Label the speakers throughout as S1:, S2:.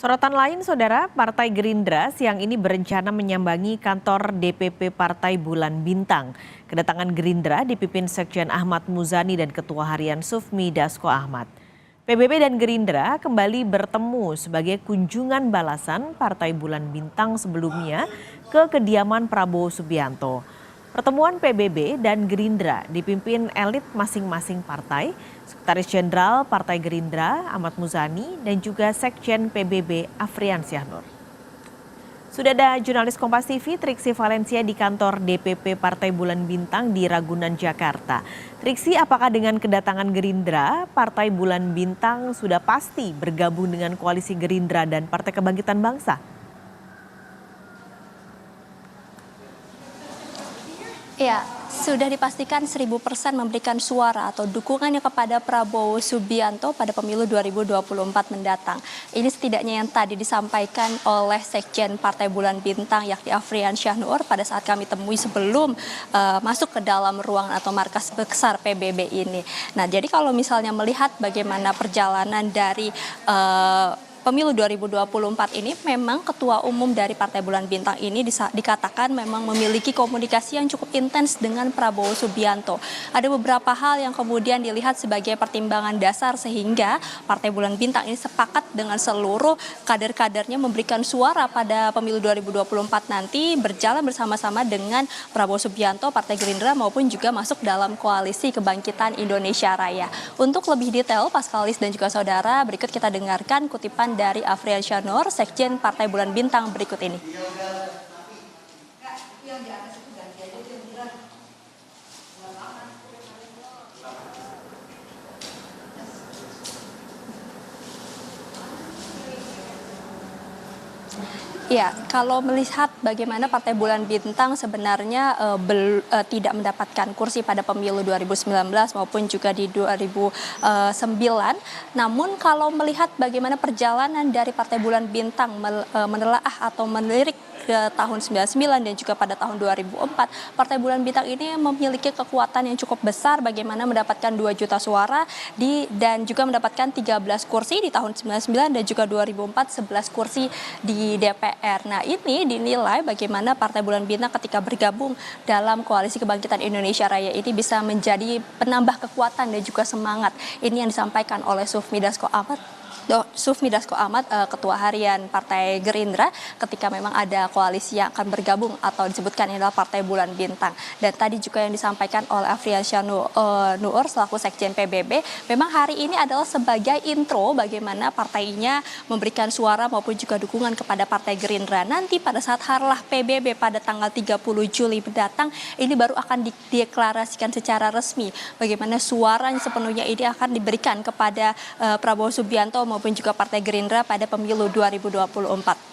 S1: Sorotan lain, Saudara, Partai Gerindra siang ini berencana menyambangi kantor DPP Partai Bulan Bintang. Kedatangan Gerindra dipimpin Sekjen Ahmad Muzani dan Ketua Harian Sufmi Dasko Ahmad. PBB dan Gerindra kembali bertemu sebagai kunjungan balasan Partai Bulan Bintang sebelumnya ke kediaman Prabowo Subianto. Pertemuan PBB dan Gerindra dipimpin elit masing-masing partai, Sekretaris Jenderal Partai Gerindra Ahmad Muzani dan juga Sekjen PBB Afrian Syahnur. Sudah ada jurnalis Kompas TV Triksi Valencia di kantor DPP Partai Bulan Bintang di Ragunan, Jakarta. Triksi, apakah dengan kedatangan Gerindra, Partai Bulan Bintang sudah pasti bergabung dengan koalisi Gerindra dan Partai Kebangkitan Bangsa?
S2: Ya, sudah dipastikan 1000% memberikan suara atau dukungannya kepada Prabowo Subianto pada pemilu 2024 mendatang. Ini setidaknya yang tadi disampaikan oleh Sekjen Partai Bulan Bintang yakni Afrian Syahnur pada saat kami temui sebelum masuk ke dalam ruangan atau markas besar PBB ini. Nah, jadi kalau misalnya melihat bagaimana perjalanan dari Pemilu 2024 ini memang Ketua Umum dari Partai Bulan Bintang ini dikatakan memang memiliki komunikasi yang cukup intens dengan Prabowo Subianto. Ada beberapa hal yang kemudian dilihat sebagai pertimbangan dasar sehingga Partai Bulan Bintang ini sepakat dengan seluruh kader-kadernya memberikan suara pada Pemilu 2024 nanti berjalan bersama-sama dengan Prabowo Subianto, Partai Gerindra maupun juga masuk dalam koalisi Kebangkitan Indonesia Raya. Untuk lebih detail, Paskalis dan juga saudara, berikut kita dengarkan kutipan dari Afrian Syahnur, Sekjen Partai Bulan Bintang berikut ini. Ya, kalau melihat bagaimana Partai Bulan Bintang sebenarnya tidak mendapatkan kursi pada pemilu 2019 maupun juga di 2009. Namun kalau melihat bagaimana perjalanan dari Partai Bulan Bintang menelaah atau melirik ke tahun 99 dan juga pada tahun 2004, Partai Bulan Bintang ini memiliki kekuatan yang cukup besar bagaimana mendapatkan 2 juta suara dan juga mendapatkan 13 kursi di tahun 99 dan juga 2004 11 kursi di DPR. Nah, ini dinilai bagaimana Partai Bulan Bintang ketika bergabung dalam Koalisi Kebangkitan Indonesia Raya ini bisa menjadi penambah kekuatan dan juga semangat. Ini yang disampaikan oleh Sufmi Dasko Ahmad, Ketua Harian Partai Gerindra, ketika memang ada koalisi yang akan bergabung atau disebutkan ini adalah Partai Bulan Bintang. Dan tadi juga yang disampaikan oleh Afrian Syahnur selaku Sekjen PBB, memang hari ini adalah sebagai intro bagaimana partainya memberikan suara maupun juga dukungan kepada Partai Gerindra. Nanti pada saat harlah PBB pada tanggal 30 Juli mendatang, ini baru akan dideklarasikan secara resmi bagaimana suara yang sepenuhnya ini akan diberikan kepada Prabowo Subianto maupun juga Partai Gerindra pada pemilu 2024.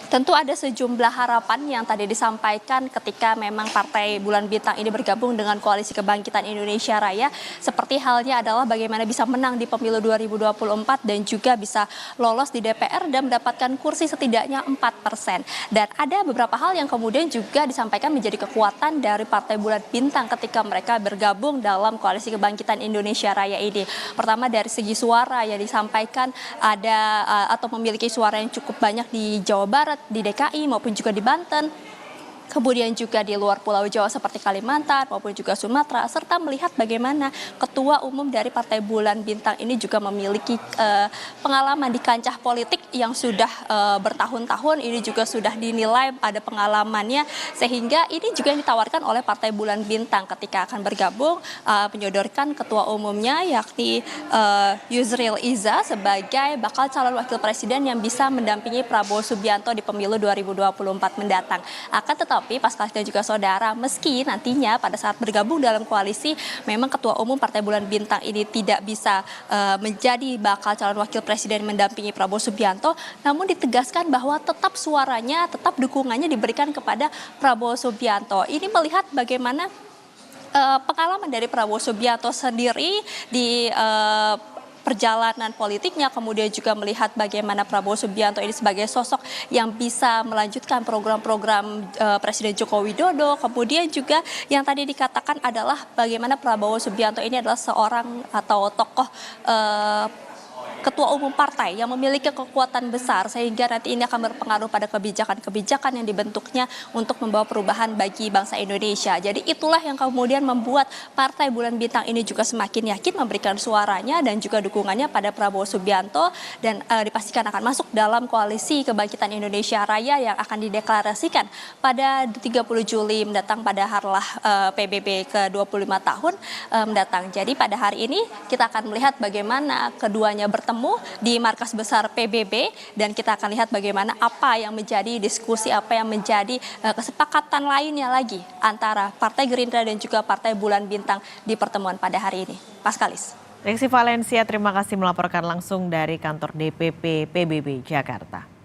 S2: Tentu ada sejumlah harapan yang tadi disampaikan ketika memang Partai Bulan Bintang ini bergabung dengan Koalisi Kebangkitan Indonesia Raya, seperti halnya adalah bagaimana bisa menang di pemilu 2024 dan juga bisa lolos di DPR dan mendapatkan kursi setidaknya 4%. Dan ada beberapa hal yang kemudian juga disampaikan menjadi kekuatan dari Partai Bulan Bintang ketika mereka bergabung dalam Koalisi Kebangkitan Indonesia Raya ini. Pertama, dari segi suara yang disampaikan ada atau memiliki suara yang cukup banyak di Jawa Barat, di DKI maupun juga di Banten, kemudian juga di luar Pulau Jawa seperti Kalimantan maupun juga Sumatera, serta melihat bagaimana Ketua Umum dari Partai Bulan Bintang ini juga memiliki pengalaman di kancah politik yang sudah bertahun-tahun, ini juga sudah dinilai ada pengalamannya, sehingga ini juga yang ditawarkan oleh Partai Bulan Bintang ketika akan bergabung, menyodorkan Ketua Umumnya yakni Yusril Iza sebagai bakal calon wakil presiden yang bisa mendampingi Prabowo Subianto di pemilu 2024 mendatang. Akan tetapi Paskalis dan juga saudara, meski nantinya pada saat bergabung dalam koalisi memang Ketua Umum Partai Bulan Bintang ini tidak bisa menjadi bakal calon wakil presiden mendampingi Prabowo Subianto, namun ditegaskan bahwa tetap suaranya, tetap dukungannya diberikan kepada Prabowo Subianto. Ini melihat bagaimana pengalaman dari Prabowo Subianto sendiri di perjalanan politiknya, kemudian juga melihat bagaimana Prabowo Subianto ini sebagai sosok yang bisa melanjutkan program-program Presiden Joko Widodo. Kemudian juga yang tadi dikatakan adalah bagaimana Prabowo Subianto ini adalah seorang atau tokoh ketua umum partai yang memiliki kekuatan besar sehingga nanti ini akan berpengaruh pada kebijakan-kebijakan yang dibentuknya untuk membawa perubahan bagi bangsa Indonesia. Jadi itulah yang kemudian membuat Partai Bulan Bintang ini juga semakin yakin memberikan suaranya dan juga dukungannya pada Prabowo Subianto dan dipastikan akan masuk dalam koalisi Kebangkitan Indonesia Raya yang akan dideklarasikan pada 30 Juli mendatang pada harlah PBB ke-25 tahun mendatang. Jadi pada hari ini kita akan melihat bagaimana keduanya bertemu di markas besar PBB dan kita akan lihat bagaimana apa yang menjadi diskusi, apa yang menjadi kesepakatan lainnya lagi antara Partai Gerindra dan juga Partai Bulan Bintang di pertemuan pada hari ini. Paskalis.
S1: Reksi Valencia, terima kasih melaporkan langsung dari kantor DPP PBB Jakarta.